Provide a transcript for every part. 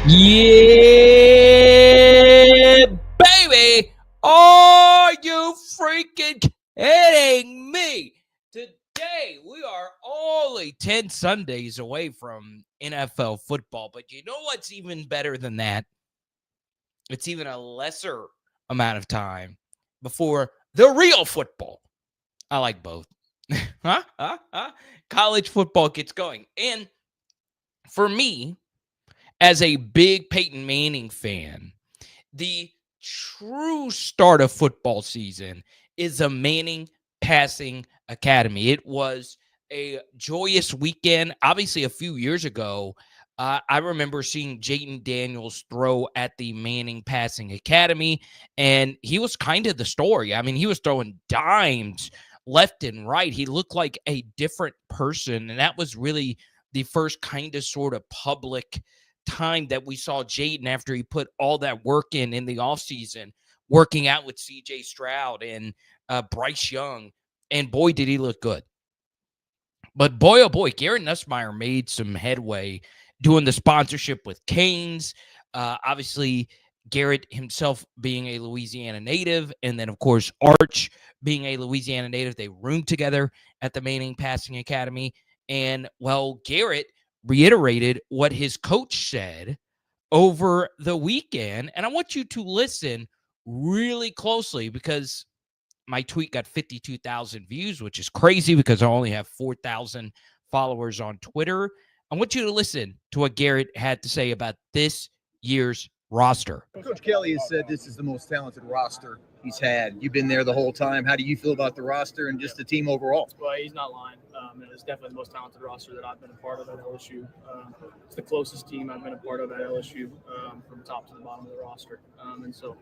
Yeah, baby. Are you freaking kidding me? Today, we are only 10 Sundays away from NFL football. But you know what's even better than that? It's even a lesser amount of time before the real football. I like both. College football gets going. And for me, as a big Peyton Manning fan, the true start of football season is a Manning Passing Academy. It was a joyous weekend. Obviously, a few years ago, I remember seeing Jayden Daniels throw at the Manning Passing Academy, and he was kind of the story. I mean, he was throwing dimes left and right. He looked like a different person, and that was really the first kind of sort of public time that we saw Jayden after he put all that work in the offseason, working out with CJ Stroud and Bryce Young. And boy, did he look good. But boy, oh boy, Garrett Nussmeier made some headway doing the sponsorship with Canes. Obviously, Garrett himself being a Louisiana native, and then, of course, Arch being a Louisiana native. They roomed together at the Manning Passing Academy. And, well, Garrett reiterated what his coach said over the weekend. And I want you to listen really closely because my tweet got 52,000 views, which is crazy because I only have 4,000 followers on Twitter. I want you to listen to what Garrett had to say about this year's roster. Coach Kelly has said this is the most talented roster he's had. You've been there the whole time. How do you feel about the roster and just the team overall? Well, he's not lying. It's definitely the most talented roster that I've been a part of at LSU. It's the closest team I've been a part of at LSU from top to the bottom of the roster. And so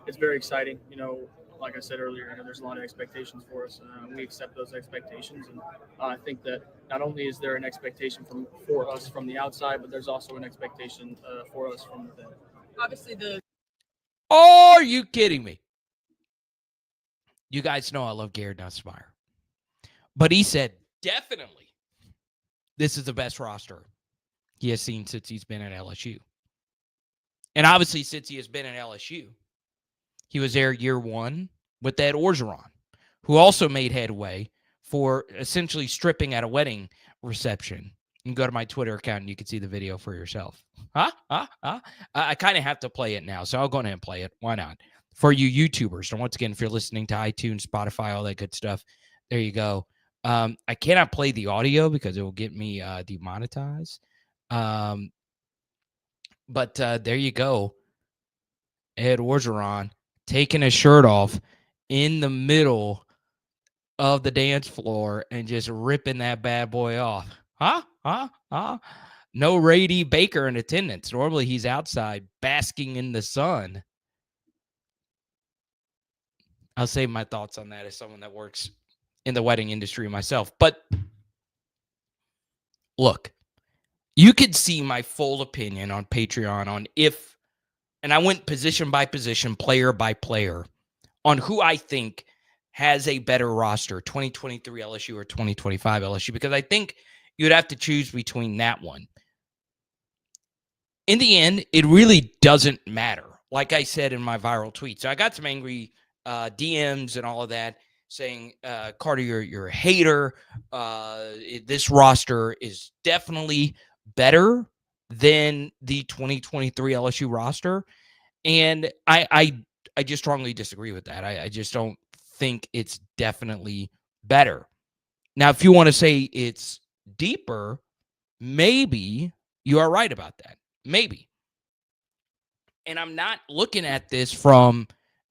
it's very exciting. You know, like I said earlier, there's a lot of expectations for us. We accept those expectations. And I think that not only is there an expectation for us from the outside, but there's also an expectation for us from within. Obviously, Are you kidding me? You guys know I love Garrett Nussmeier. But he said, definitely, this is the best roster he has seen since he's been at LSU. And obviously, since he has been at LSU, he was there year one with Ed Orgeron, who also made headway for essentially stripping at a wedding reception. You can go to my Twitter account and you can see the video for yourself. I kind of have to play it now, so I'll go ahead and play it. Why not? For you YouTubers. And once again, if you're listening to iTunes, Spotify, all that good stuff, there you go. I cannot play the audio because it will get me demonetized. But there you go. Ed Orgeron taking his shirt off in the middle of the dance floor and just ripping that bad boy off. No Rady Baker in attendance. Normally he's outside basking in the sun. I'll save my thoughts on that as someone that works in the wedding industry myself. But look, you could see my full opinion on Patreon on if, and I went position by position, player by player, on who I think has a better roster, 2023 LSU or 2025 LSU, because I think you'd have to choose between that one. In the end, it really doesn't matter. Like I said in my viral tweet. So I got some angry DMs and all of that saying, Carter, you're a hater. This roster is definitely better than the 2023 LSU roster. And I just strongly disagree with that. I just don't think it's definitely better. Now, if you want to say it's deeper, maybe you are right about that. Maybe. And I'm not looking at this from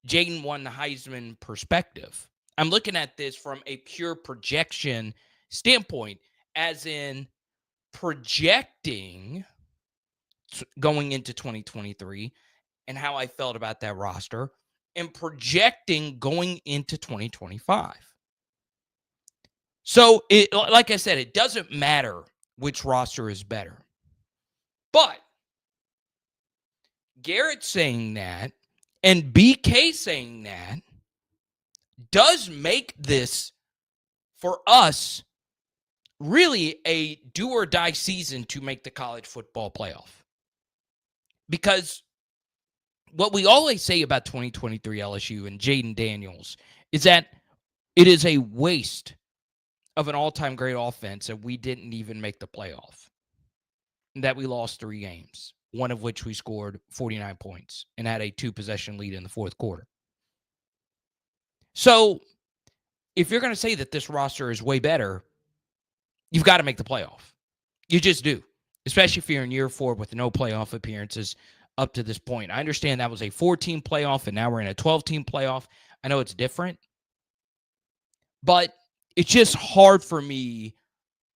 Jayden won the Heisman perspective. I'm looking at this from a pure projection standpoint, as in projecting going into 2023 and how I felt about that roster and projecting going into 2025. So, like I said, it doesn't matter which roster is better. But Garrett saying that and BK saying that does make this, for us, really a do or die season to make the college football playoff. Because what we always say about 2023 LSU and Jaden Daniels is that it is a waste of an all-time great offense that we didn't even make the playoff, that we lost 3 games, one of which we scored 49 points and had a 2-possession lead in the fourth quarter. So if you're going to say that this roster is way better, you've got to make the playoff. You just do, especially if you're in year 4 with no playoff appearances up to this point. I understand that was a 14 playoff, and now we're in a 12-team playoff. I know it's different, but it's just hard for me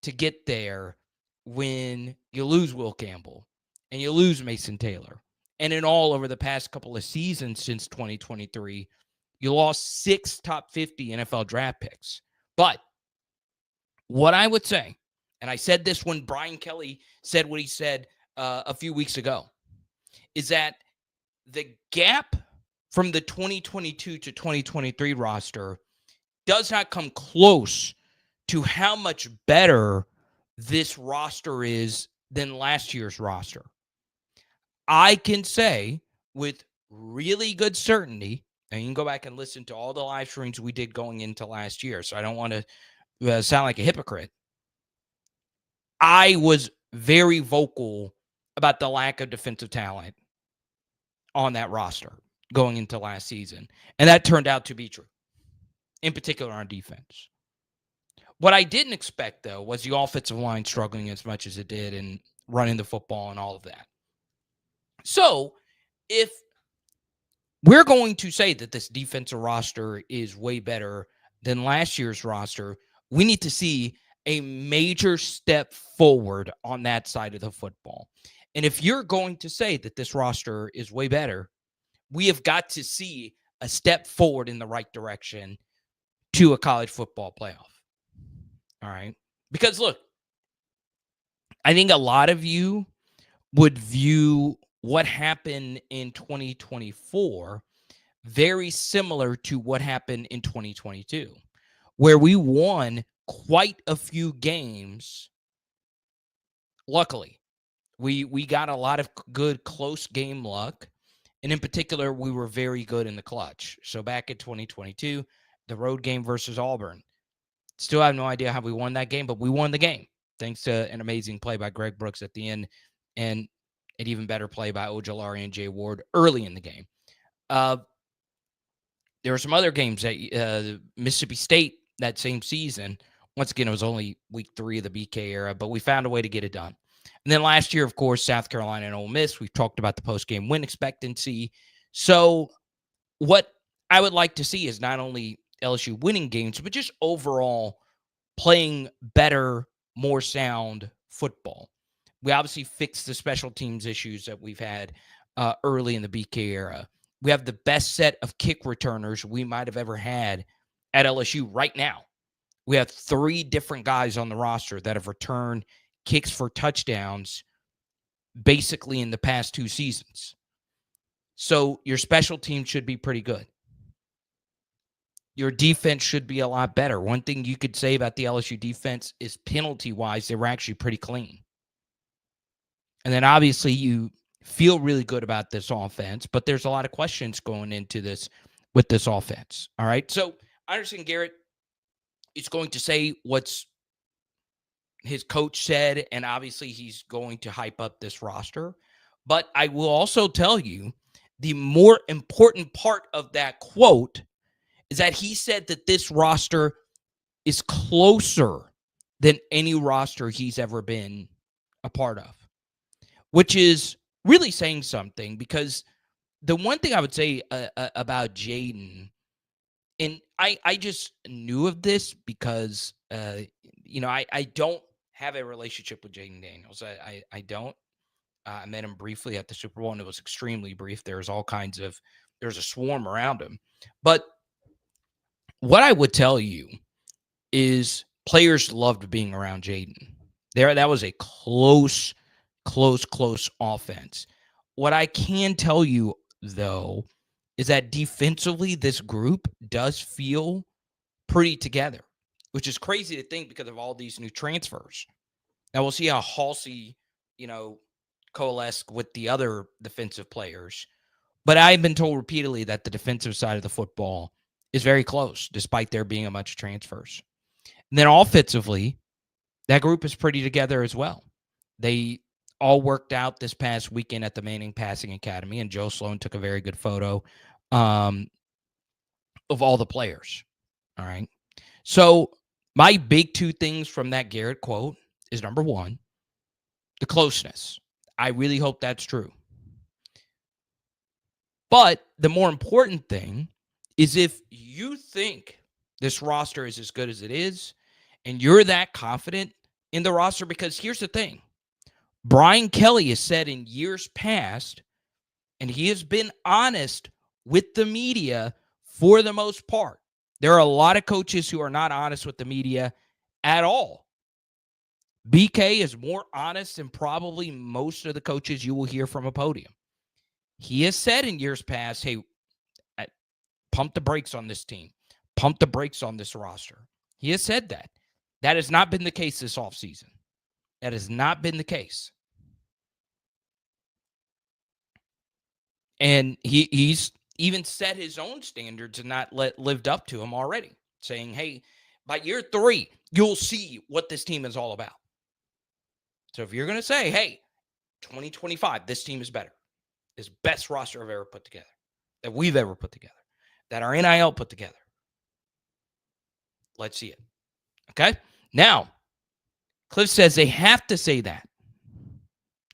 to get there when you lose Will Campbell and you lose Mason Taylor. And in all, over the past couple of seasons since 2023, you lost 6 top 50 NFL draft picks. But what I would say, and I said this when Brian Kelly said what he said a few weeks ago, is that the gap from the 2022 to 2023 roster does not come close to how much better this roster is than last year's roster. I can say with really good certainty, and you can go back and listen to all the live streams we did going into last year, so I don't want to sound like a hypocrite. I was very vocal about the lack of defensive talent on that roster going into last season, and that turned out to be true, in particular on defense. What I didn't expect, though, was the offensive line struggling as much as it did and running the football and all of that. So if we're going to say that this defensive roster is way better than last year's roster, we need to see a major step forward on that side of the football. And if you're going to say that this roster is way better, we have got to see a step forward in the right direction to a college football playoff. All right. Because look, I think a lot of you would view what happened in 2024 very similar to what happened in 2022, where we won quite a few games. Luckily, we got a lot of good close game luck. And in particular, we were very good in the clutch. So back in 2022, the road game versus Auburn. Still have no idea how we won that game, but we won the game thanks to an amazing play by Greg Brooks at the end and an even better play by Ojulari and Jay Ward early in the game. There were some other games that Mississippi State that same season. Once again, it was only week 3 of the BK era, but we found a way to get it done. And then last year, of course, South Carolina and Ole Miss. We've talked about the post-game win expectancy. So what I would like to see is not only LSU winning games, but just overall playing better, more sound football. We obviously fixed the special teams issues that we've had early in the BK era. We have the best set of kick returners we might have ever had at LSU right now. We have 3 different guys on the roster that have returned kicks for touchdowns basically in the past 2 seasons. So your special team should be pretty good. Your defense should be a lot better. One thing you could say about the LSU defense is penalty-wise, they were actually pretty clean. And then obviously you feel really good about this offense, but there's a lot of questions going into this with this offense. All right. So I understand Garrett is going to say what's his coach said, and obviously he's going to hype up this roster. But I will also tell you the more important part of that quote is that he said that this roster is closer than any roster he's ever been a part of, which is really saying something, because the one thing I would say about Jaden, and I just knew of this because, I don't have a relationship with Jaden Daniels. I don't. I met him briefly at the Super Bowl, and it was extremely brief. There's a swarm around him. But what I would tell you is players loved being around Jaden. That was a close offense. What I can tell you, though, is that defensively, this group does feel pretty together, which is crazy to think because of all these new transfers. Now we'll see how Halsey, coalesce with the other defensive players. But I've been told repeatedly that the defensive side of the football is very close, despite there being a bunch of transfers. And then offensively, that group is pretty together as well. They all worked out this past weekend at the Manning Passing Academy, and Joe Sloan took a very good photo of all the players. All right. So my big two things from that Garrett quote is, number one, the closeness. I really hope that's true. But the more important thing is, if you think this roster is as good as it is, and you're that confident in the roster, because here's the thing. Brian Kelly has said in years past, and he has been honest with the media for the most part. There are a lot of coaches who are not honest with the media at all. BK is more honest than probably most of the coaches you will hear from a podium. He has said in years past, hey, pump the brakes on this team. Pump the brakes on this roster. He has said that. That has not been the case this offseason. That has not been the case. And he's even set his own standards and not lived up to them already, saying, hey, by year 3, you'll see what this team is all about. So if you're going to say, hey, 2025, this team is better, is best roster I've ever put together, that we've ever put together, that our NIL put together, let's see it. Okay? Now, Cliff says they have to say that.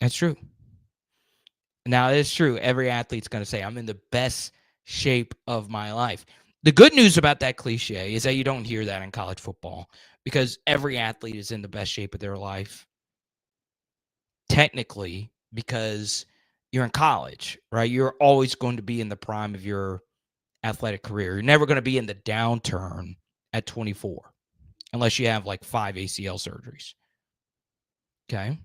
That's true. Now, it's true. Every athlete's going to say, I'm in the best shape of my life. The good news about that cliche is that you don't hear that in college football, because every athlete is in the best shape of their life, technically, because you're in college, right? You're always going to be in the prime of your athletic career. You're never going to be in the downturn at 24, unless you have like 5 ACL surgeries. Okay.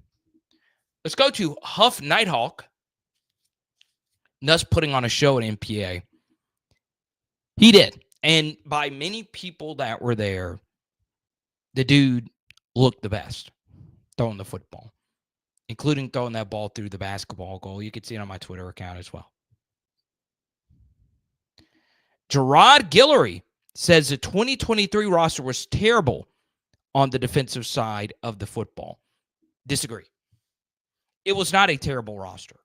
Let's go to Huff Nighthawk. Thus putting on a show at MPA. He did. And by many people that were there, the dude looked the best throwing the football, including throwing that ball through the basketball goal. You can see it on my Twitter account as well. Gerard Guillory says the 2023 roster was terrible on the defensive side of the football. Disagree. It was not a terrible roster.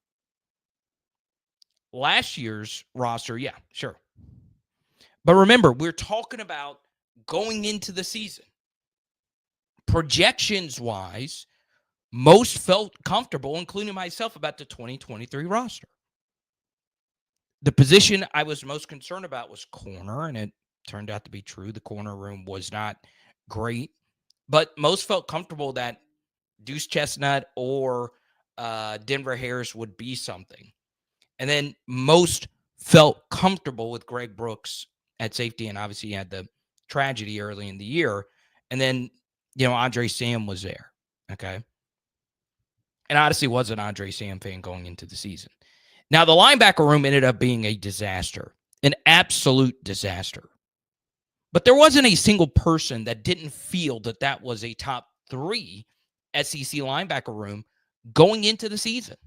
Last year's roster, yeah, sure. But remember, we're talking about going into the season. Projections-wise, most felt comfortable, including myself, about the 2023 roster. The position I was most concerned about was corner, and it turned out to be true. The corner room was not great, but most felt comfortable that Deuce Chestnut or Denver Harris would be something. And then most felt comfortable with Greg Brooks at safety, and obviously he had the tragedy early in the year. And then, Andre Sam was there, okay? And honestly was an Andre Sam fan going into the season. Now, the linebacker room ended up being a disaster, an absolute disaster. But there wasn't a single person that didn't feel that that was a top 3 SEC linebacker room going into the season,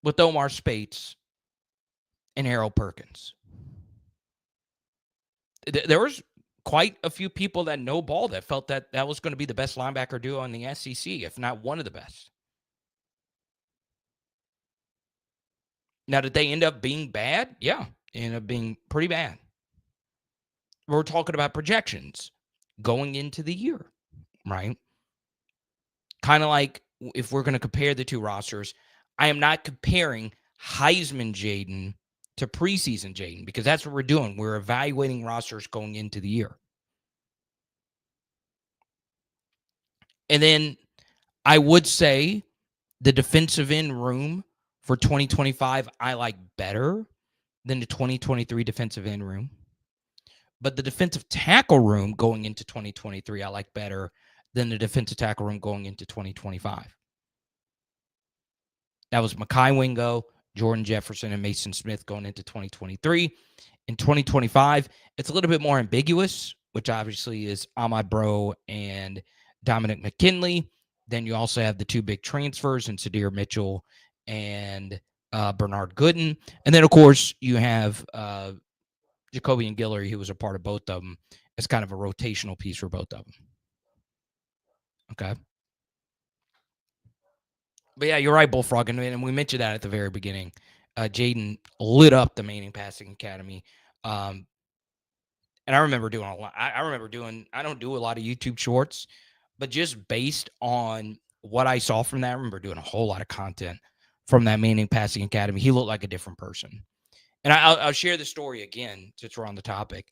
with Omar Spates and Harold Perkins. There was quite a few people that know ball that felt that that was going to be the best linebacker duo in the SEC, if not one of the best. Now, did they end up being bad? Yeah, they ended up being pretty bad. We're talking about projections going into the year, right? Kind of like if we're going to compare the two rosters, I am not comparing Heisman Jaden to preseason Jaden, because that's what we're doing. We're evaluating rosters going into the year. And then I would say the defensive end room for 2025, I like better than the 2023 defensive end room. But the defensive tackle room going into 2023, I like better than the defensive tackle room going into 2025. That was Mekhi Wingo, Jordan Jefferson, and Mason Smith going into 2023. In 2025, it's a little bit more ambiguous, which obviously is Ahmad Bro and Dominic McKinley. Then you also have the two big transfers in Sadir Mitchell and Bernard Gooden. And then, of course, you have Jacoby and Guillory, who was a part of both of them, as kind of a rotational piece for both of them. Okay. But yeah, you're right, Bullfrog. And we mentioned that at the very beginning. Jaden lit up the Manning Passing Academy. And I remember doing a lot. I don't do a lot of YouTube shorts, but just based on what I saw from that, I remember doing a whole lot of content from that Manning Passing Academy. He looked like a different person. And I'll share the story again since we're on the topic.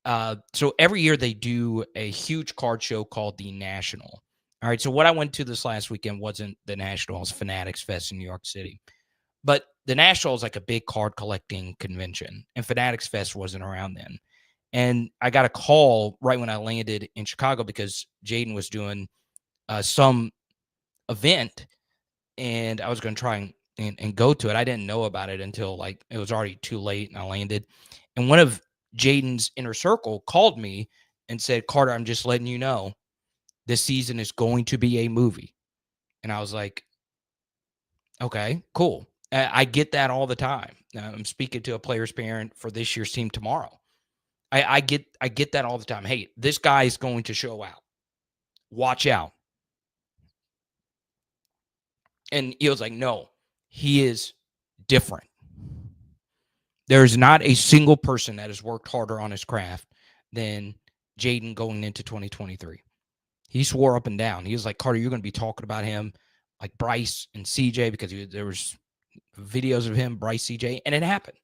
So every year they do a huge card show called the National. All right. So what I went to this last weekend wasn't the National, it was Fanatics Fest in New York City. But the National is like a big card collecting convention, and Fanatics Fest wasn't around then. And I got a call right when I landed in Chicago because Jaden was doing some event, and I was going to try and go to it. I didn't know about it until like it was already too late, and I landed. And one of Jaden's inner circle called me and said, "Carter, I'm just letting you know this season is going to be a movie." And I was like, okay, cool. I get that all the time. I'm speaking to a player's parent for this year's team tomorrow. I get that all the time. Hey, this guy is going to show out. Watch out. And he was like, no, he is different. There's not a single person that has worked harder on his craft than Jaden going into 2023. He swore up and down. He was like, Carter, you're going to be talking about him like Bryce and CJ because there was videos of him, Bryce, CJ, and it happened.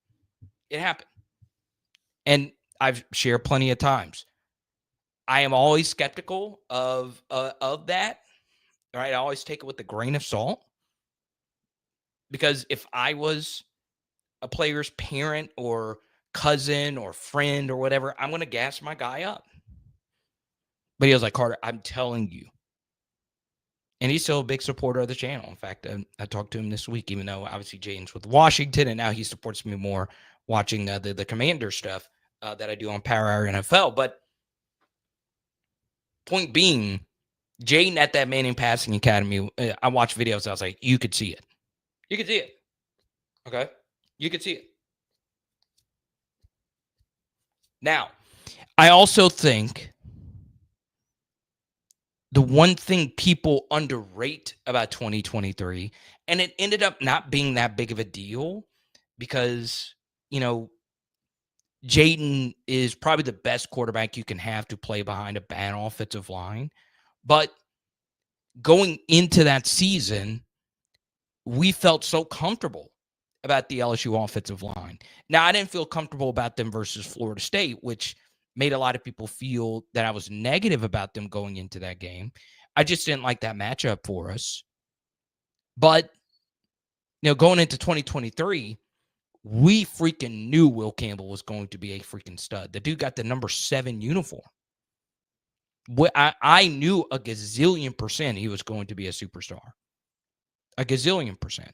It happened. And I've shared plenty of times. I am always skeptical of that. Right? I always take it with a grain of salt. Because if I was a player's parent or cousin or friend or whatever, I'm going to gas my guy up. But he was like, Carter, I'm telling you. And he's still a big supporter of the channel. In fact, I talked to him this week, even though obviously Jaden's with Washington, and now he supports me more watching the Commander stuff that I do on Power Hour NFL. But point being, Jaden at that Manning Passing Academy, I watched videos. I was like, you could see it. You could see it. Okay? You could see it. Now, I also think the one thing people underrate about 2023, and it ended up not being that big of a deal because, you know, Jaden is probably the best quarterback you can have to play behind a bad offensive line. But going into that season, we felt so comfortable about the LSU offensive line. Now, I didn't feel comfortable about them versus Florida State, which made a lot of people feel that I was negative about them going into that game. I just didn't like that matchup for us. But, you know, going into 2023, we freaking knew Will Campbell was going to be a freaking stud. The dude got the number 7 uniform. I knew a gazillion % he was going to be a superstar. A gazillion %.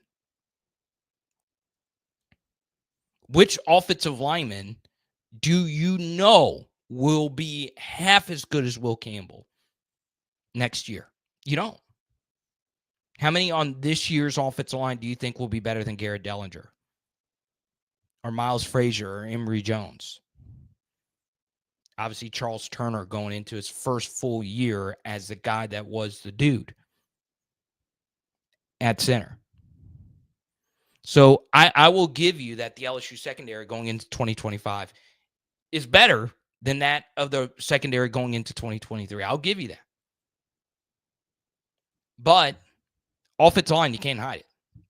Which offensive lineman do you know will be half as good as Will Campbell next year? You don't. How many on this year's offensive line do you think will be better than Garrett Dellinger or Miles Frazier or Emory Jones? Obviously, Charles Turner going into his first full year as the guy that was the dude at center. So I will give you that the LSU secondary going into 2025 is better than that of the secondary going into 2023. I'll give you that. But offensive line, you can't hide it.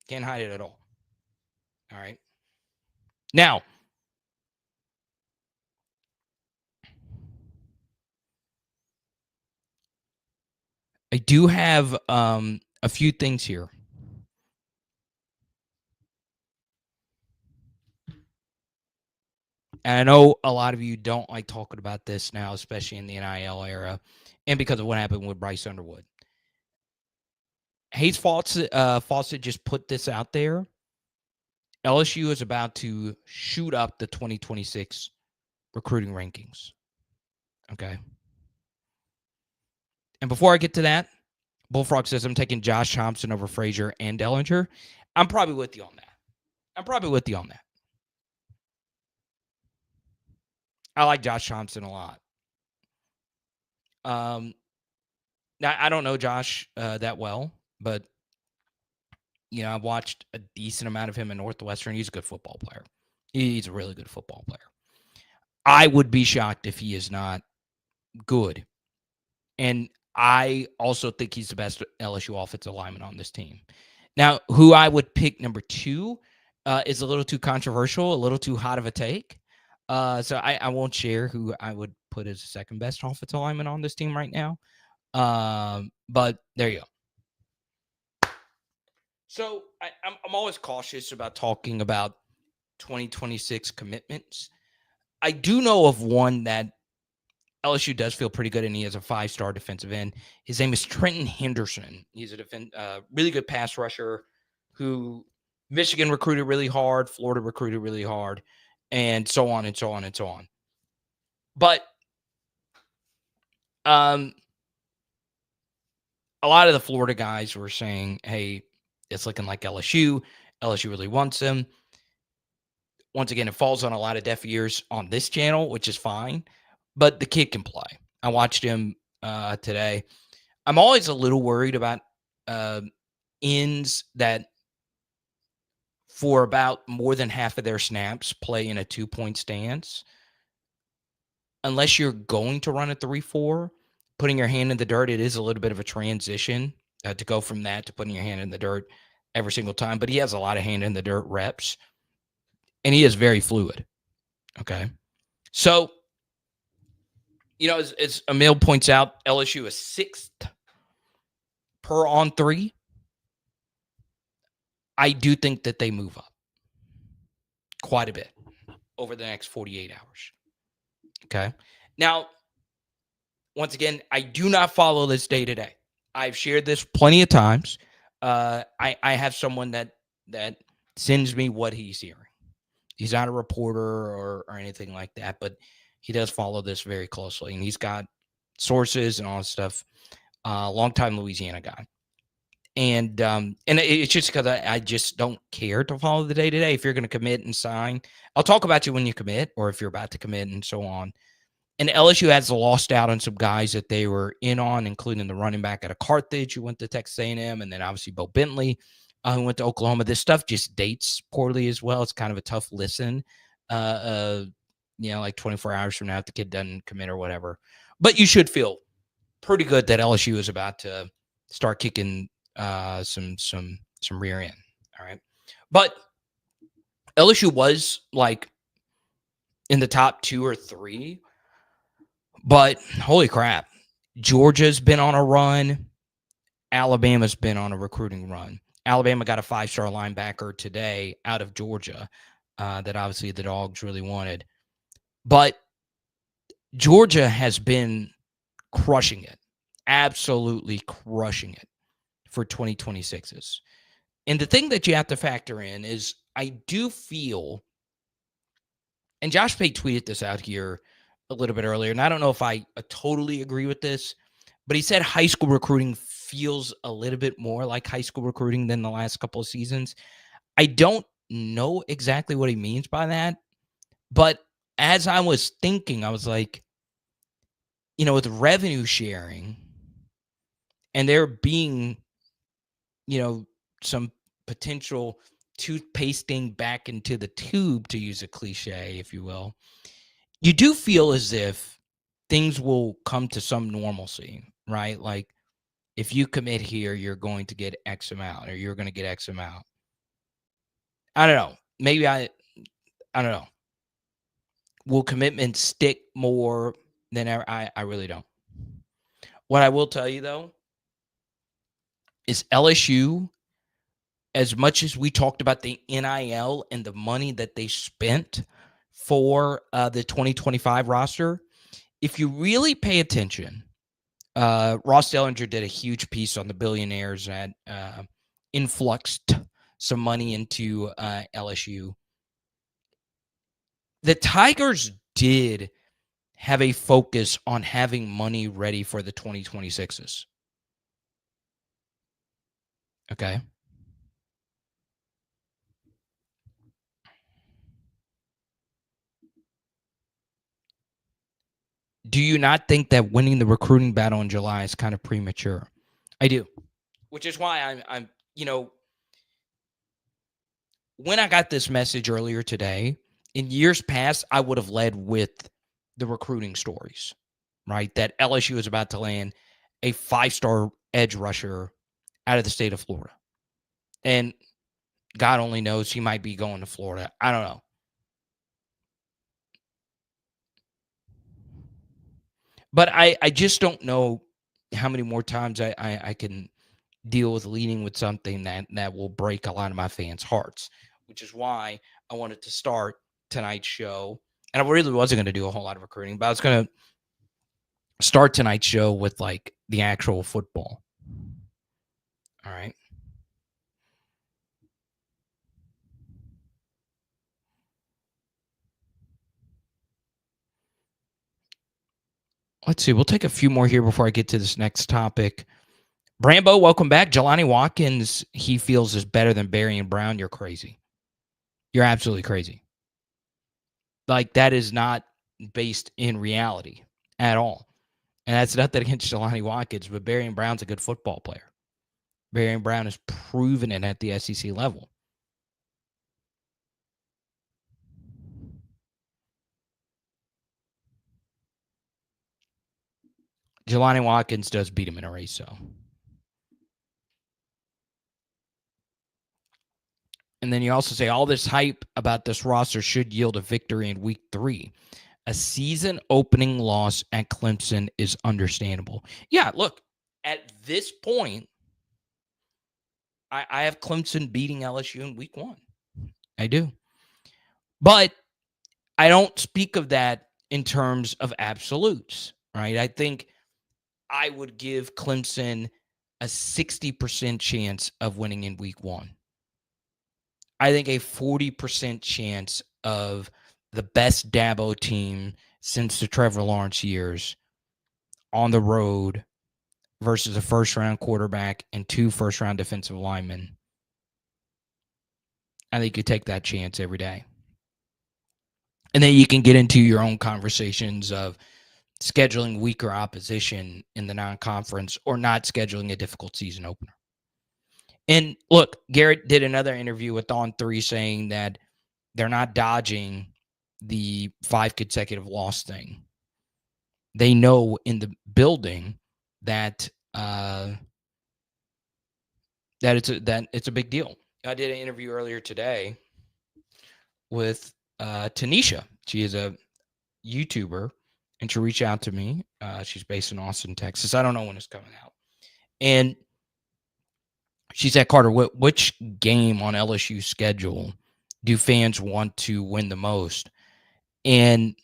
Can't hide it at all. All right. Now, I do have a few things here. And I know a lot of you don't like talking about this now, especially in the NIL era, and because of what happened with Bryce Underwood. Hayes Fawcett just put this out there. LSU is about to shoot up the 2026 recruiting rankings. Okay. And before I get to that, Bullfrog says, I'm taking Josh Thompson over Frazier and Dellinger. I'm probably with you on that. I like Josh Thompson a lot. Now, I don't know Josh that well, but, I've watched a decent amount of him in Northwestern. He's a good football player. He's a really good football player. I would be shocked if he is not good. And I also think he's the best LSU offensive lineman on this team. Now, who I would pick number 2 is a little too controversial, a little too hot of a take. So I won't share who I would put as the second best offensive lineman on this team right now. But there you go. So I'm always cautious about talking about 2026 commitments. I do know of one that LSU does feel pretty good, and he has a 5-star defensive end. His name is Trenton Henderson. He's a really good pass rusher who Michigan recruited really hard, Florida recruited really hard, and so on and so on and so on. But a lot of the Florida guys were saying, hey, it's looking like LSU. LSU really wants him. Once again, it falls on a lot of deaf ears on this channel, which is fine. But the kid can play. I watched him today. I'm always a little worried about ends that for about more than half of their snaps play in a 2-point stance. Unless you're going to run a 3-4, putting your hand in the dirt, it is a little bit of a transition to go from that to putting your hand in the dirt every single time. But he has a lot of hand in the dirt reps, and he is very fluid. Okay. So, as Emil points out, LSU is 6th per on 3. I do think that they move up quite a bit over the next 48 hours. Okay. Now, once again, I do not follow this day to day. I've shared this plenty of times. I have someone that sends me what he's hearing. He's not a reporter or anything like that, but he does follow this very closely, and he's got sources and all this stuff. Longtime Louisiana guy. And it's just because I just don't care to follow the day-to-day. If you're going to commit and sign, I'll talk about you when you commit or if you're about to commit and so on. And LSU has lost out on some guys that they were in on, including the running back out of Carthage who went to Texas A&M, and then obviously Bo Bentley who went to Oklahoma. This stuff just dates poorly as well. It's kind of a tough listen, like 24 hours from now if the kid doesn't commit or whatever. But you should feel pretty good that LSU is about to start kicking some rear end. All right. But LSU was like in the top 2 or 3, but holy crap, Georgia's been on a run. Alabama's been on a recruiting run. Alabama got a 5-star linebacker today out of Georgia that obviously the Dogs really wanted. But Georgia has been crushing it, absolutely crushing it for 2026s. And the thing that you have to factor in is I do feel, and Josh Pate tweeted this out here a little bit earlier, and I don't know if I totally agree with this, but he said high school recruiting feels a little bit more like high school recruiting than the last couple of seasons. I don't know exactly what he means by that, but as I was thinking, I was like, with revenue sharing and there being, some potential toothpasting back into the tube, to use a cliche, if you will, you do feel as if things will come to some normalcy, right? Like if you commit here, you're going to get X amount or you're going to get X amount. I don't know. Maybe I don't know. Will commitment stick more than ever? I really don't. What I will tell you, though, is LSU, as much as we talked about the NIL and the money that they spent for the 2025 roster, if you really pay attention, Ross Dellinger did a huge piece on the billionaires that influxed some money into LSU. The Tigers did have a focus on having money ready for the 2026s. Okay. Do you not think that winning the recruiting battle in July is kind of premature? I do. Which is why I'm when I got this message earlier today, in years past, I would have led with the recruiting stories, right? That LSU is about to land a 5-star edge rusher out of the state of Florida. And God only knows he might be going to Florida. I don't know. But I just don't know how many more times I can deal with leading with something that will break a lot of my fans' hearts, which is why I wanted to start tonight's show. And I really wasn't going to do a whole lot of recruiting, but I was going to start tonight's show with like the actual football. All right. Let's see. We'll take a few more here before I get to this next topic. Brambo, welcome back. Jelani Watkins, he feels is better than Barry and Brown. You're crazy. You're absolutely crazy. Like, that is not based in reality at all. And that's nothing against Jelani Watkins, but Barry and Brown's a good football player. Barry and Brown has proven it at the SEC level. Jelani Watkins does beat him in a race, though. And then you also say all this hype about this roster should yield a victory in week 3. A season opening loss at Clemson is understandable. Yeah, look, at this point, I have Clemson beating LSU in week 1. I do. But I don't speak of that in terms of absolutes, right? I think I would give Clemson a 60% chance of winning in week 1. I think a 40% chance of the best Dabo team since the Trevor Lawrence years on the road versus a first-round quarterback and 2 first-round defensive linemen. I think you take that chance every day. And then you can get into your own conversations of scheduling weaker opposition in the non-conference or not scheduling a difficult season opener. And look, Garrett did another interview with On 3 saying that they're not dodging the 5 consecutive loss thing. They know in the building that it's a big deal. I did an interview earlier today with Tanisha. She is a YouTuber, and she reached out to me. She's based in Austin, Texas. I don't know when it's coming out. And she said, Carter, which game on LSU's schedule do fans want to win the most? And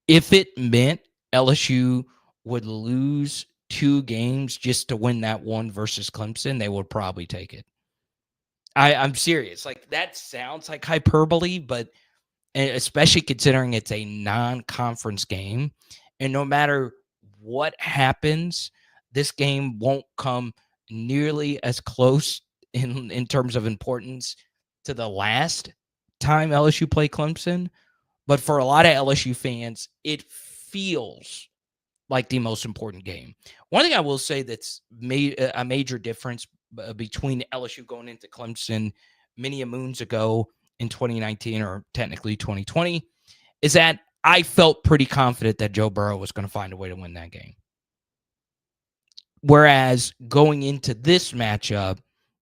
if it meant LSU would lose 2 games just to win that one versus Clemson, they would probably take it. I'm serious. Like, that sounds like hyperbole, but especially considering it's a non-conference game, and no matter what happens, this game won't come nearly as close in terms of importance to the last time LSU played Clemson. But for a lot of LSU fans, it feels like the most important game. One thing I will say that's made a major difference between LSU going into Clemson many moons ago in 2019, or technically 2020, is that I felt pretty confident that Joe Burrow was going to find a way to win that game. Whereas going into this matchup,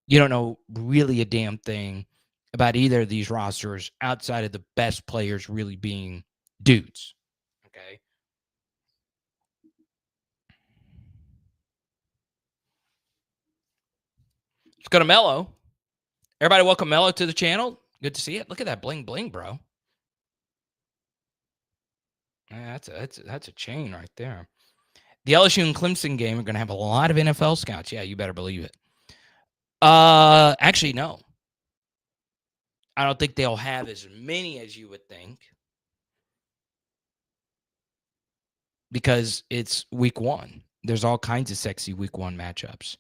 you don't know really a damn thing about either of these rosters outside of the best players really being dudes. Okay. Let's go to Mello. Everybody, welcome Mello to the channel. Good to see it. Look at that bling bling, bro. Yeah, that's a chain right there. The LSU and Clemson game are going to have a lot of NFL scouts. Yeah, you better believe it. Actually, no. I don't think they'll have as many as you would think because it's week 1. There's all kinds of sexy week 1 matchups.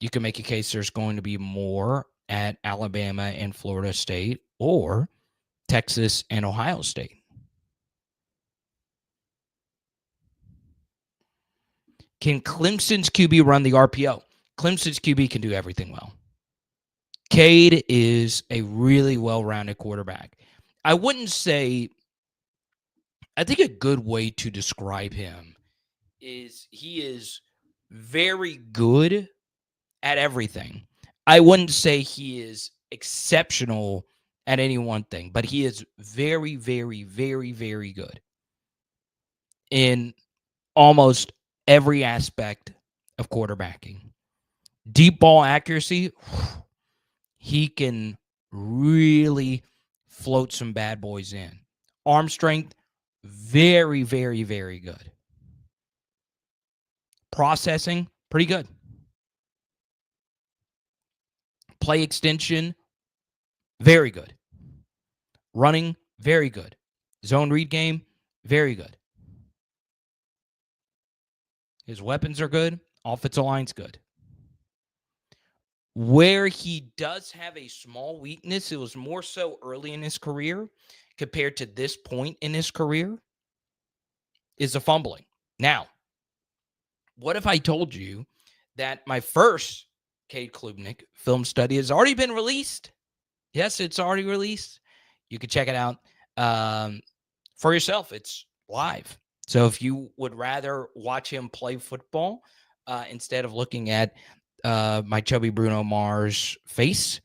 You can make a case there's going to be more at Alabama and Florida State or Texas and Ohio State. Can Clemson's QB run the RPO? Clemson's QB can do everything well. Cade is a really well-rounded quarterback. I wouldn't say, I think a good way to describe him is he is very good at everything. I wouldn't say he is exceptional at any one thing, but he is very, very, very, very good in almost every aspect of quarterbacking. Deep ball accuracy, he can really float some bad boys in. Arm strength, very, very, very good. Processing, pretty good. Play extension, very good. Running, very good. Zone read game, very good. His weapons are good. Offensive line's good. Where he does have a small weakness, it was more so early in his career compared to this point in his career, is the fumbling. Now, what if I told you that my first Cade Klubnik film study has already been released? Yes, it's already released. You can check it out for yourself. It's live. So if you would rather watch him play football instead of looking at my chubby Bruno Mars face,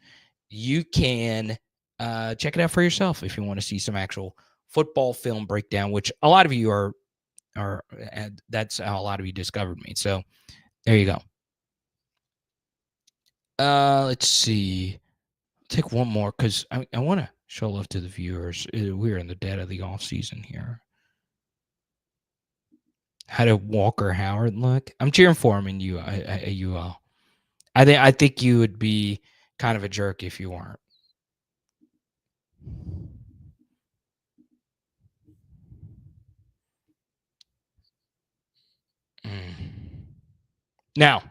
you can check it out for yourself if you want to see some actual football film breakdown, which a lot of you are, and that's how a lot of you discovered me. So there you go. Let's see. Take one more because I want to show love to the viewers. We're in the dead of the off season here. How did Walker Howard look? I'm cheering for him and you all. I think you would be kind of a jerk if you weren't. Now,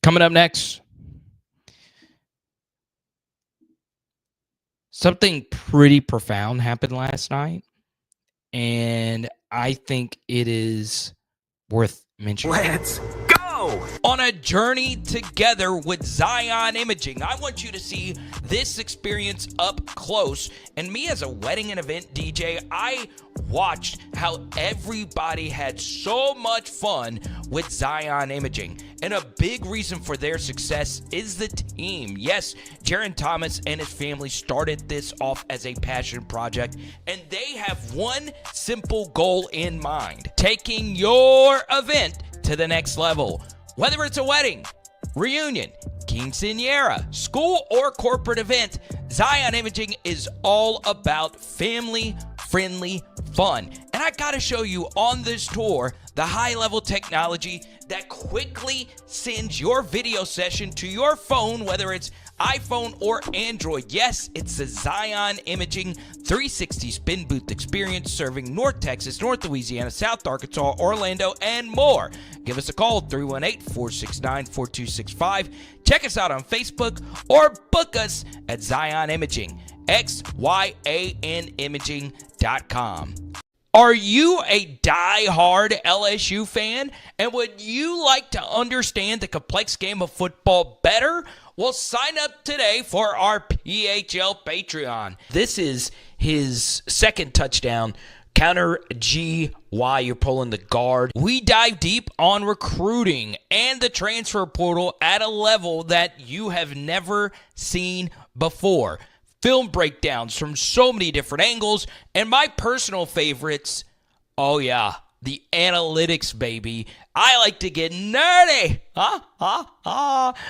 coming up next, something pretty profound happened last night, and I think it is worth mentioning. Let's go! On a journey together with Zion Imaging, I want you to see this experience up close. And me as a wedding and event DJ, I watched how everybody had so much fun with Zion Imaging. And a big reason for their success is the team. Yes, Jaron Thomas and his family started this off as a passion project, and they have one simple goal in mind: taking your event to the next level. Whether it's a wedding, reunion, quinceañera, school, or corporate event, Zion Imaging is all about family-friendly fun. And I gotta show you on this tour the high-level technology that quickly sends your video session to your phone, whether it's iPhone or Android. Yes, it's the Zion Imaging 360 spin booth experience, serving North Texas, North Louisiana, South Arkansas, Orlando, and more. Give us a call, 318-469-4265. Check us out on Facebook or book us at Zion Imaging, XYANimaging.com. Are you a die-hard LSU fan, and would you like to understand the complex game of football better? Well, sign up today for our PHL Patreon. This is his second touchdown. Counter G while you're pulling the guard. We dive deep on recruiting and the transfer portal at a level that you have never seen before. Film breakdowns from so many different angles, and my personal favorites, oh yeah, the analytics, baby. I like to get nerdy.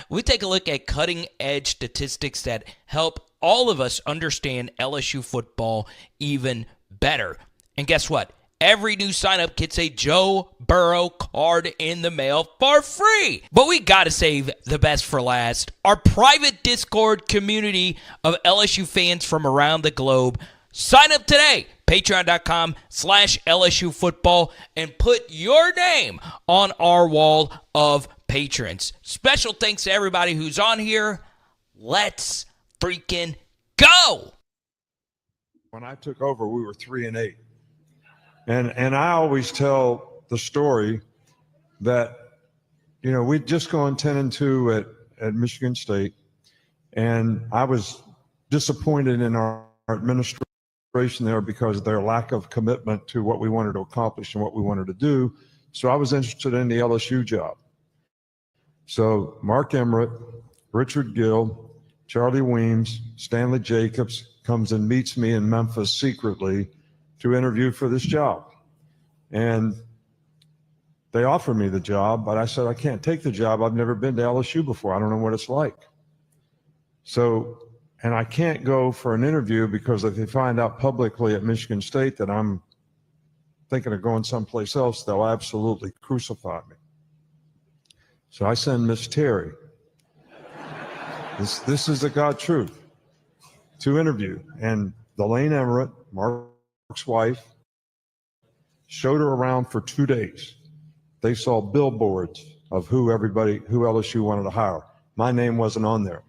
We take a look at cutting-edge statistics that help all of us understand LSU football even better. And guess what? Every new sign-up gets a Joe Burrow card in the mail for free. But we got to save the best for last. Our private Discord community of LSU fans from around the globe. Sign up today. patreon.com/LSU football, and put your name on our wall of patrons. Special thanks to everybody who's on here. Let's freaking go. When I took over, we were 3-8. And I always tell the story that, you know, we'd just gone 10-2 at Michigan State, and I was disappointed in our administration there because of their lack of commitment to what we wanted to accomplish and what we wanted to do. So I was interested in the LSU job. So Mark Emmert, Richard Gill, Charlie Weems, Stanley Jacobs comes and meets me in Memphis secretly to interview for this job. And they offered me the job, but I said, I can't take the job. I've never been to LSU before. I don't know what it's like. So, and I can't go for an interview because if they find out publicly at Michigan State that I'm thinking of going someplace else, they'll absolutely crucify me. So I send Miss Terry. This is the God truth, to interview. And Delane Emmerich, Mark's wife, showed her around for 2 days. They saw billboards of who LSU wanted to hire. My name wasn't on there.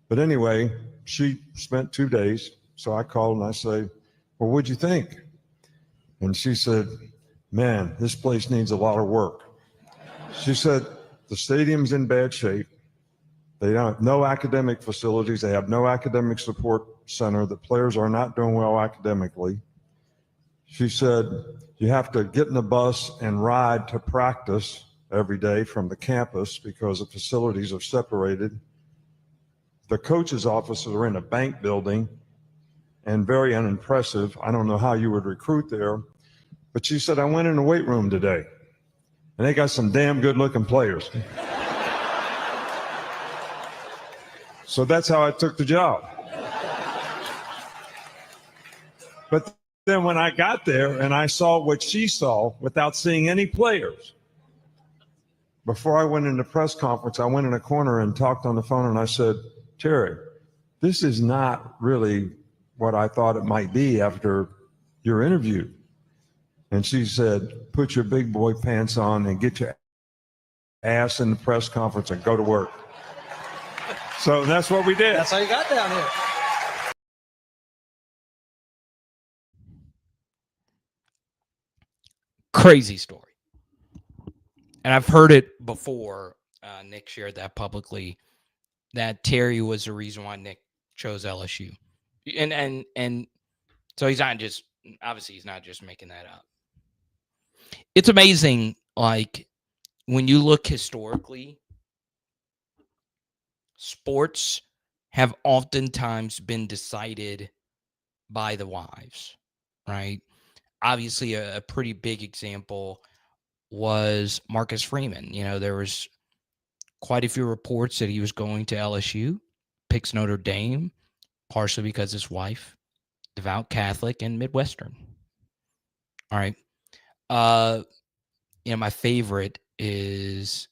But anyway, she spent 2 days. So I called and I say, well, what'd you think? And she said, man, this place needs a lot of work. She said, the stadium's in bad shape. They don't have no academic facilities. They have no academic support center. The players are not doing well academically. She said, you have to get in the bus and ride to practice every day from the campus because the facilities are separated. The coach's offices are in a bank building and very unimpressive. I don't know how you would recruit there. But she said, I went in the weight room today and they got some damn good looking players. So that's how I took the job. But then when I got there and I saw what she saw without seeing any players, before I went into press conference, I went in a corner and talked on the phone and I said, Terry, this is not really what I thought it might be after your interview. And she said, put your big boy pants on and get your ass in the press conference and go to work. So that's what we did. That's how you got down here. Crazy story. And I've heard it before. Nick shared that publicly, that Terry was the reason why Nick chose LSU. And so he's not just, obviously he's not just making that up. It's amazing, like, when you look historically, sports have oftentimes been decided by the wives, right? Obviously, a pretty big example was Marcus Freeman. You know, there was quite a few reports that he was going to LSU, picks Notre Dame, partially because his wife, devout Catholic and Midwestern. All right. You know, my favorite is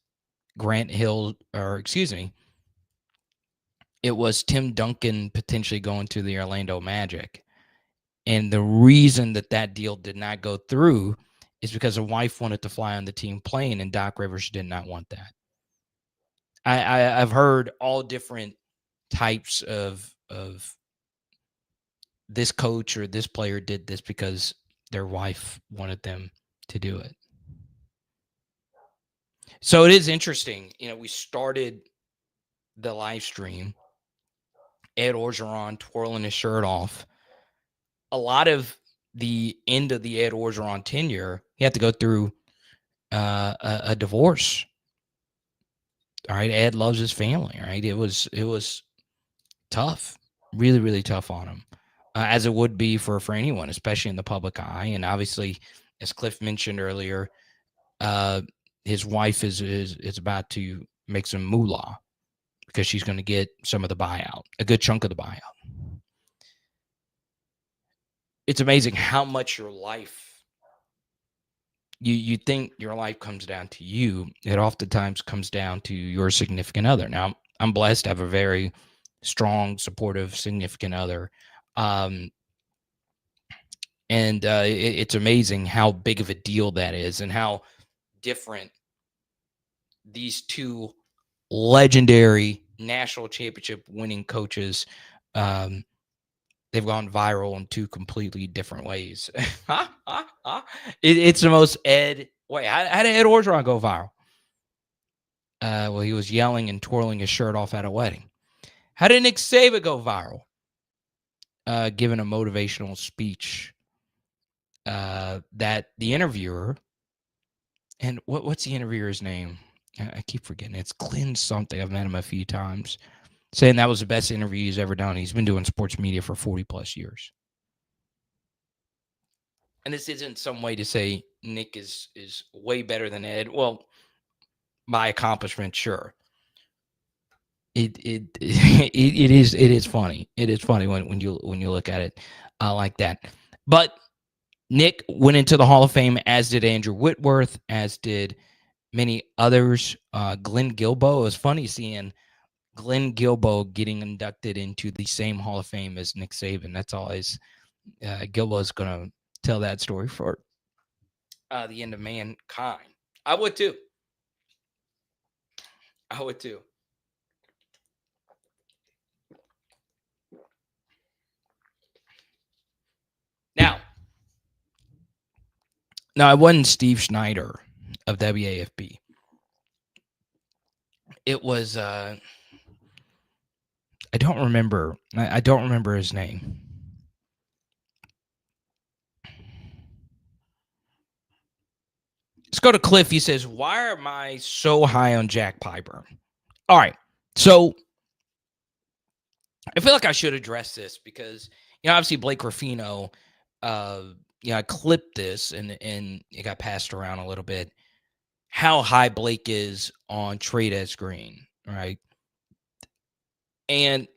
Grant Hill, or excuse me, it was Tim Duncan potentially going to the Orlando Magic. And the reason that deal did not go through is because the wife wanted to fly on the team plane and Doc Rivers did not want that. I've heard all different types of this coach or this player did this because their wife wanted them to do it. So it is interesting. You know, we started the live stream, Ed Orgeron twirling his shirt off. A lot of the end of the Ed Orgeron tenure, he had to go through a divorce. All right, Ed loves his family. Right, it was tough, really, really tough on him, as it would be for anyone, especially in the public eye. And obviously, as Cliff mentioned earlier, his wife is about to make some moolah because she's going to get some of the buyout, a good chunk of the buyout. It's amazing how much your life, you think your life comes down to you. It oftentimes comes down to your significant other. Now, I'm blessed to have a very strong, supportive, significant other. And it's amazing how big of a deal that is and how different these two legendary national championship winning coaches, they've gone viral in two completely different ways. It's the most Ed. Wait, how did Ed Orgeron go viral? Well, he was yelling and twirling his shirt off at a wedding. How did Nick Saban go viral? Giving a motivational speech that the interviewer, and what's the interviewer's name? I keep forgetting. It's Glenn something. I've met him a few times, saying that was the best interview he's ever done. He's been doing sports media for 40 plus years. And this isn't some way to say Nick is way better than Ed. Well, by accomplishment, sure. It is funny. It is funny when you look at it like that. But Nick went into the Hall of Fame, as did Andrew Whitworth, as did many others. Glenn Guilbeau. It was funny seeing Glenn Guilbeau getting inducted into the same Hall of Fame as Nick Saban. That's always Guilbeau's going to tell that story for the end of mankind. I would too. Now, it wasn't Steve Schneider of WAFB. It was I don't remember his name. Let's go to Cliff. He says, "Why am I so high on Jack Pyburn?" All right, so I feel like I should address this because obviously Blake Ruffino, I clipped this and it got passed around a little bit. How high Blake is on Trades Green, right? And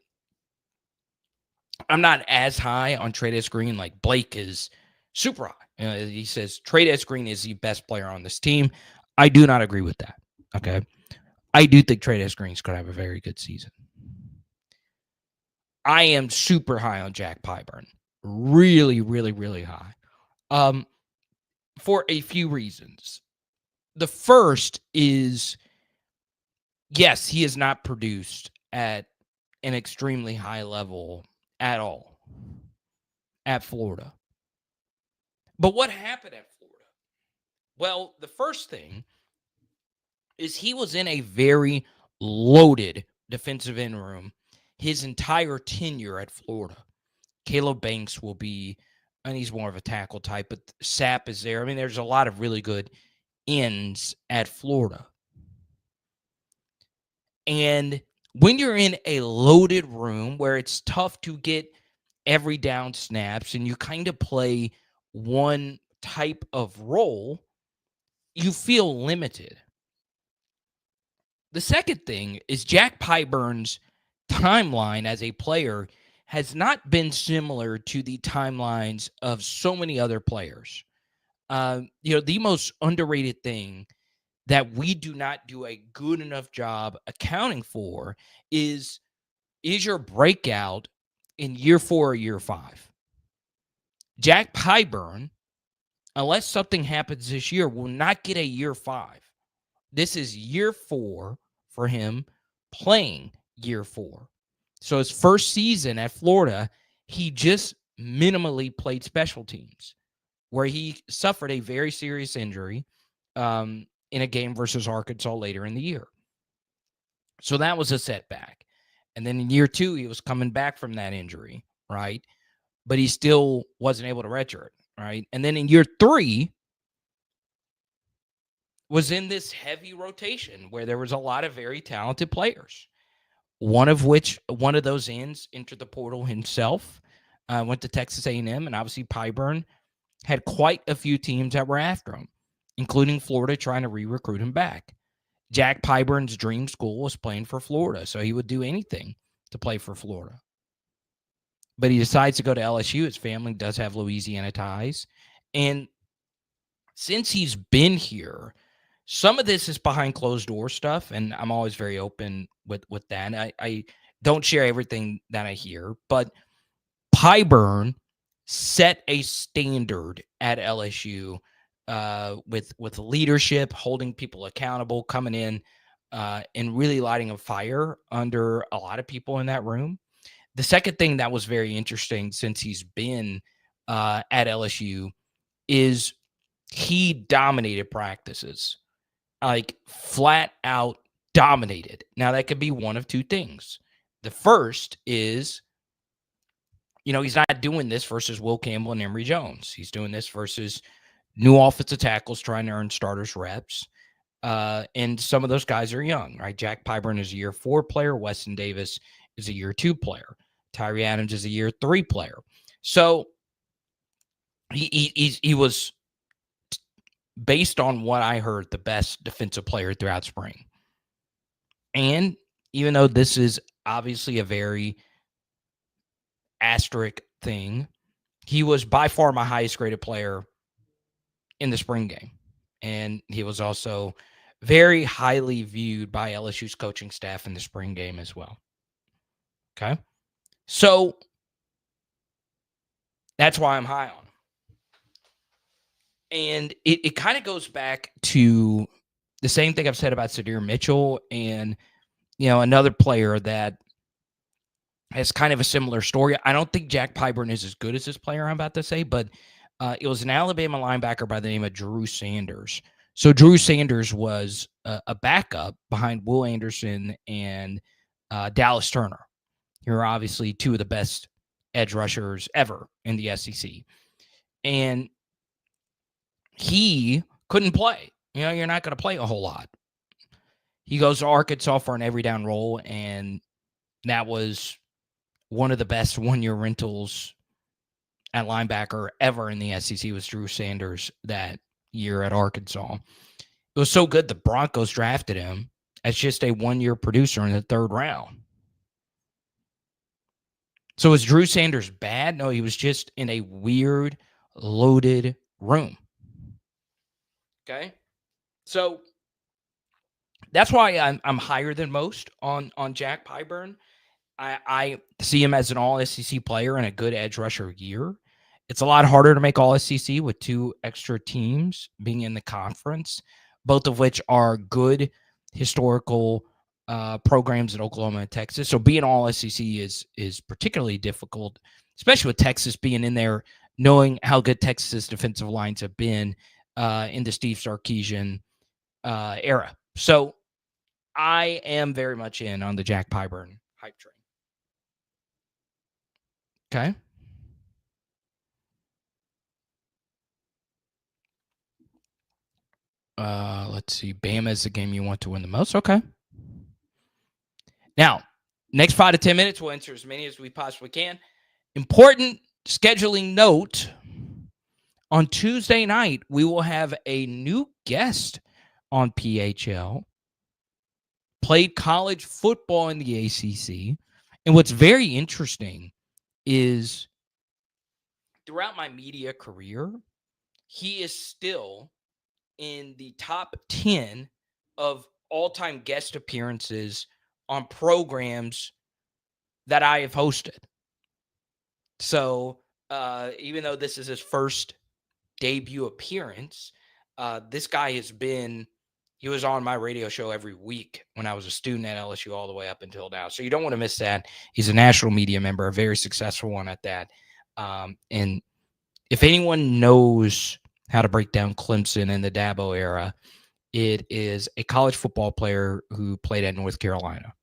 I'm not as high on Trades Green. Like Blake is super high. He says Trades Green is the best player on this team. I do not agree with that. Okay. I do think Trades Green's going to have a very good season. I am super high on Jack Pyburn. Really, really, really high. For a few reasons. The first is, yes, he has not produced at an extremely high level at all at Florida. But what happened at Florida? Well, the first thing is he was in a very loaded defensive end room his entire tenure at Florida. Caleb Banks will be, and he's more of a tackle type, but Sapp is there. I mean, there's a lot of really good ends at Florida. And when you're in a loaded room where it's tough to get every down snaps and you kind of play one type of role, you feel limited. The second thing is Jack Pyburn's timeline as a player has not been similar to the timelines of so many other players. The most underrated thing that we do not do a good enough job accounting for is your breakout in year 4 or year 5. Jack Pyburn, unless something happens this year, will not get a year 5. This is year 4 for him playing year 4. So his first season at Florida, he just minimally played special teams where he suffered a very serious injury in a game versus Arkansas later in the year. So that was a setback. And then in year 2, he was coming back from that injury, right? But he still wasn't able to redshirt, right? And then in year 3, was in this heavy rotation where there was a lot of very talented players. One of those ends entered the portal himself, went to Texas A&M, and obviously Pyburn had quite a few teams that were after him, including Florida trying to re-recruit him back. Jack Pyburn's dream school was playing for Florida, so he would do anything to play for Florida. But he decides to go to LSU. His family does have Louisiana ties. And since he's been here, some of this is behind closed door stuff, and I'm always very open with that. I don't share everything that I hear, but Pyburn set a standard at LSU with leadership, holding people accountable, coming in and really lighting a fire under a lot of people in that room. The second thing that was very interesting since he's been at LSU is he dominated practices, like flat out dominated. Now, that could be one of two things. The first is, he's not doing this versus Will Campbell and Emory Jones. He's doing this versus new offensive tackles trying to earn starters reps. And some of those guys are young, right? Jack Pyburn is a year 4 player. Weston Davis is a year 2 player. Tyree Adams is a year 3 player. So he was, based on what I heard, the best defensive player throughout spring. And even though this is obviously a very asterisk thing, he was by far my highest graded player in the spring game. And he was also very highly viewed by LSU's coaching staff in the spring game as well. Okay. So that's why I'm high on him. And it kind of goes back to the same thing I've said about Sadir Mitchell and, another player that has kind of a similar story. I don't think Jack Pyburn is as good as this player I'm about to say, but it was an Alabama linebacker by the name of Drew Sanders. So Drew Sanders was a backup behind Will Anderson and Dallas Turner, who are obviously two of the best edge rushers ever in the SEC. And he couldn't play. You're not going to play a whole lot. He goes to Arkansas for an every down role, and that was one of the best one-year rentals at linebacker ever in the SEC was Drew Sanders that year at Arkansas. It was so good the Broncos drafted him as just a one-year producer in the 3rd round. So was Drew Sanders bad? No, he was just in a weird, loaded room. Okay? So that's why I'm higher than most on Jack Pyburn. I see him as an all-SEC player and a good edge rusher year. It's a lot harder to make all-SEC with 2 extra teams being in the conference, both of which are good historical programs in Oklahoma and Texas. So being all-SEC is particularly difficult, especially with Texas being in there, knowing how good Texas defensive lines have been in the Steve Sarkisian era. So I am very much in on the Jack Pyburn hype train. Okay. Let's see. Bama is the game you want to win the most. Okay. Now, next 5 to 10 minutes, we'll answer as many as we possibly can. Important scheduling note. On Tuesday night, we will have a new guest on PHL. Played college football in the ACC. And what's very interesting is throughout my media career, he is still in the top 10 of all-time guest appearances on programs that I have hosted. So even though this is his first debut appearance, this guy he was on my radio show every week when I was a student at LSU all the way up until now. So you don't want to miss that. He's a national media member, a very successful one at that. And if anyone knows how to break down Clemson in the Dabo era, it is a college football player who played at North Carolina,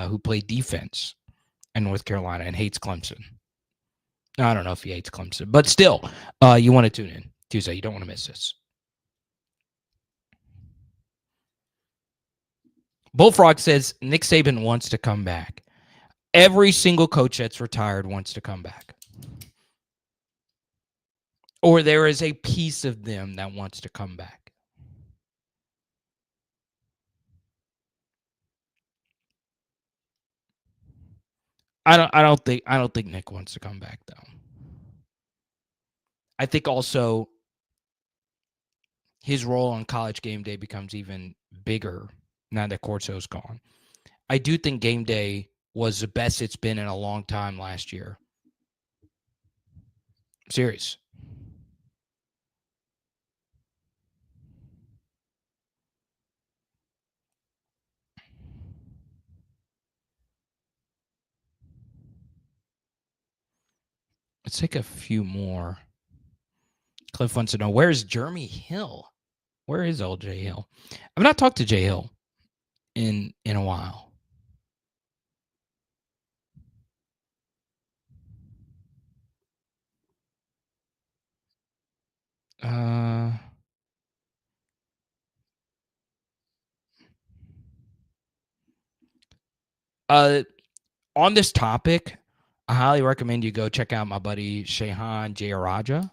who played defense at North Carolina and hates Clemson. I don't know if he hates Clemson, but still, you want to tune in Tuesday. You don't want to miss this. Bullfrog says Nick Saban wants to come back. Every single coach that's retired wants to come back. Or there is a piece of them that wants to come back. I don't think Nick wants to come back though. I think also his role on College Game Day becomes even bigger now that Corso's gone. I do think Game Day was the best it's been in a long time last year. Serious. Let's take a few more. Cliff wants to know, where's Jeremy Hill? Where is old Jay Hill? I've not talked to Jay Hill in a while. On this topic, I highly recommend you go check out my buddy Shehan Jayaraja.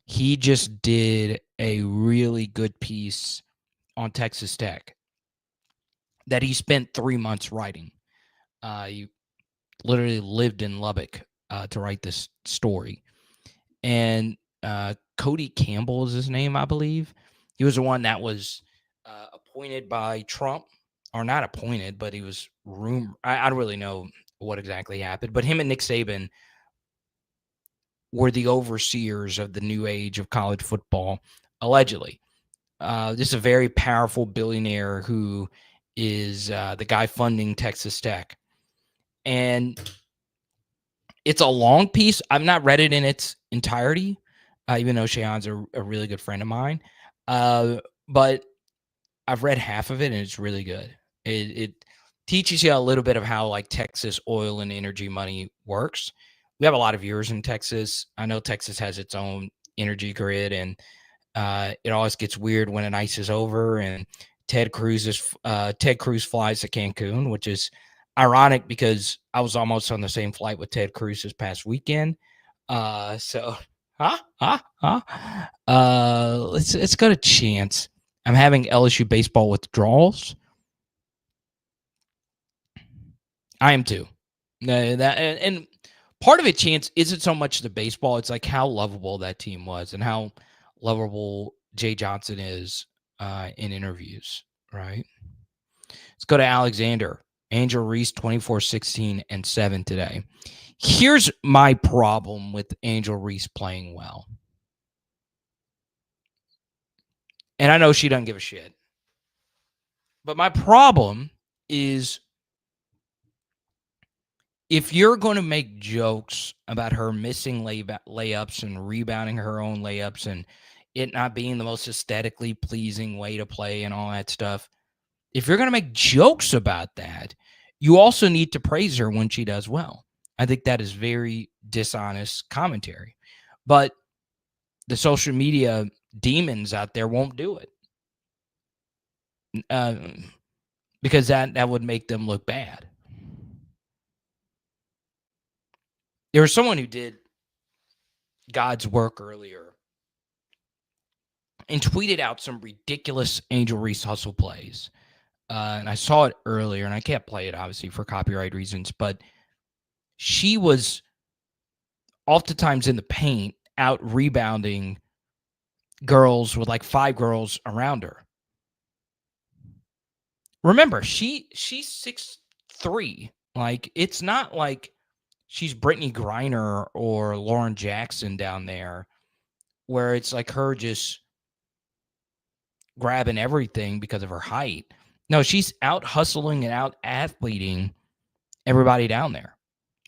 He just did a really good piece on Texas Tech that he spent 3 months writing. He literally lived in Lubbock to write this story. And Cody Campbell is his name, I believe. He was the one that was appointed by Trump, or not appointed, but he was rumored. I don't really know what exactly happened, but him and Nick Saban were the overseers of the new age of college football, allegedly. This is a very powerful billionaire who is the guy funding Texas Tech. And it's a long piece. I've not read it in its entirety, even though Shehan's a really good friend of mine. But I've read half of it, and it's really good. It teaches you a little bit of how like Texas oil and energy money works. We have a lot of viewers in Texas. I know Texas has its own energy grid, and it always gets weird when an ice is over and Ted Cruz flies to Cancun, which is ironic because I was almost on the same flight with Ted Cruz this past weekend. Let's go to Chance. I'm having LSU baseball withdrawals. I am too. And part of it, Chance, isn't so much the baseball. It's like how lovable that team was and how lovable Jay Johnson is in interviews, right? Let's go to Alexander. Angel Reese, 24, 16, and 7 today. Here's my problem with Angel Reese playing well. And I know she doesn't give a shit. But my problem is if you're going to make jokes about her missing layups and rebounding her own layups and it not being the most aesthetically pleasing way to play and all that stuff, if you're going to make jokes about that, you also need to praise her when she does well. I think that is very dishonest commentary. But the social media demons out there won't do it. Because that would make them look bad. There was someone who did God's work earlier and tweeted out some ridiculous Angel Reese hustle plays. And I saw it earlier, and I can't play it, obviously, for copyright reasons, but she was oftentimes in the paint out rebounding girls with like 5 girls around her. Remember, she's 6'3". Like, it's not like she's Brittany Griner or Lauren Jackson down there where it's like her just grabbing everything because of her height. No, she's out hustling and out athleting everybody down there.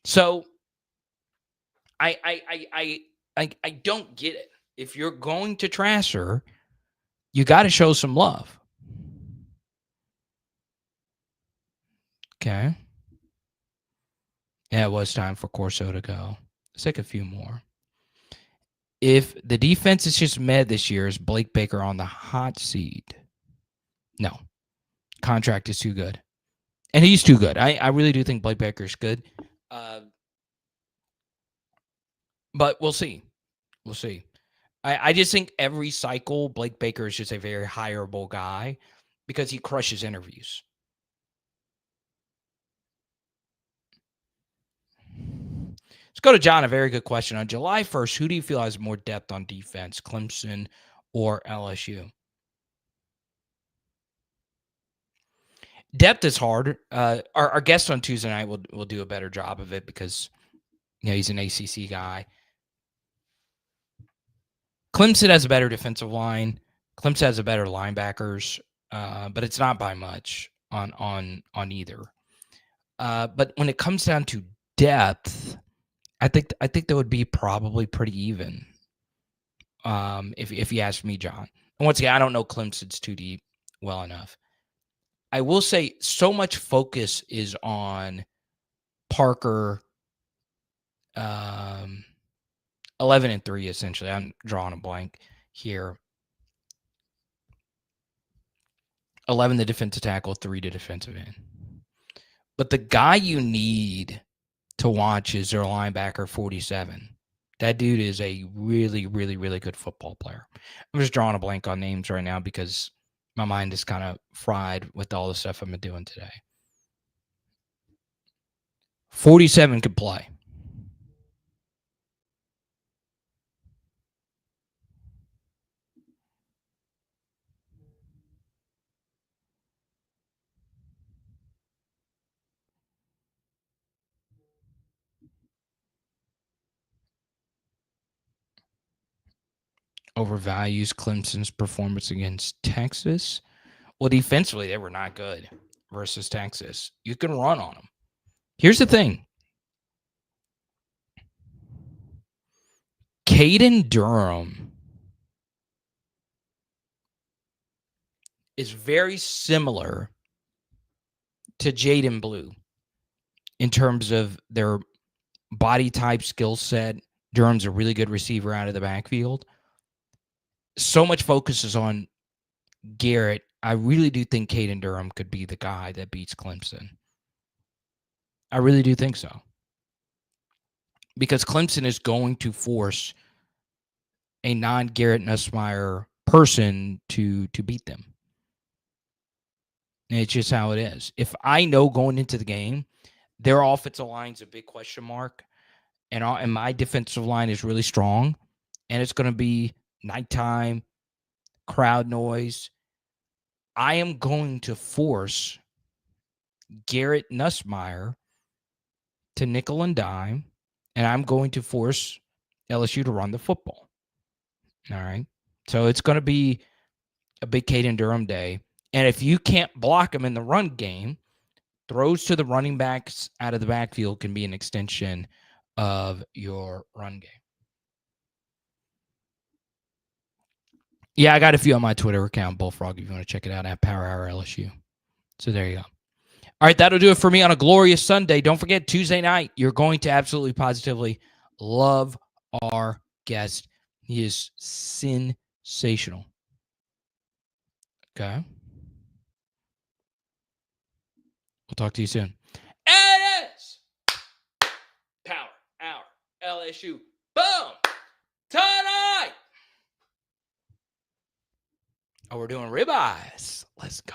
So I don't get it. If you're going to trash her, you got to show some love. Okay. Yeah, it was time for Corso to go. Let's take a few more. If the defense is just mad this year, is Blake Baker on the hot seat? No. Contract is too good. And he's too good. I really do think Blake Baker's good. But we'll see. We'll see. I just think every cycle, Blake Baker is just a very hireable guy because he crushes interviews. Let's go to John. A very good question. On July 1st, who do you feel has more depth on defense, Clemson or LSU? Depth is hard. Our guest on Tuesday night will do a better job of it because he's an ACC guy. Clemson has a better defensive line. Clemson has a better linebackers, but it's not by much on either. But when it comes down to depth, I think that would be probably pretty even. If you ask me, John. And once again, I don't know Clemson's 2D well enough. I will say so much focus is on Parker, 11-3 essentially. I'm drawing a blank here. 11 the defensive tackle, 3 to defensive end. But the guy you need to watch is their linebacker 47. That dude is a really, really, really good football player. I'm just drawing a blank on names right now because my mind is kind of fried with all the stuff I've been doing today. 47 could play. Overvalues Clemson's performance against Texas. Well, defensively, they were not good versus Texas. You can run on them. Here's the thing. Caden Durham is very similar to Jaden Blue in terms of their body type, skill set. Durham's a really good receiver out of the backfield. So much focus is on Garrett. I really do think Caden Durham could be the guy that beats Clemson. I really do think so. Because Clemson is going to force a non-Garrett Nussmeier person to beat them. And it's just how it is. If I know going into the game, their offensive line's a big question mark, and my defensive line is really strong, and it's going to be nighttime, crowd noise, I am going to force Garrett Nussmeier to nickel and dime, and I'm going to force LSU to run the football. All right? So it's going to be a big Caden Durham day. And if you can't block him in the run game, throws to the running backs out of the backfield can be an extension of your run game. Yeah, I got a few on my Twitter account, Bullfrog, if you want to check it out at Power Hour LSU. So there you go. All right, that'll do it for me on a glorious Sunday. Don't forget, Tuesday night, you're going to absolutely positively love our guest. He is sensational. Okay. We'll talk to you soon. It is Power Hour LSU. Boom! Tonight! Oh, we're doing ribeyes. Let's go.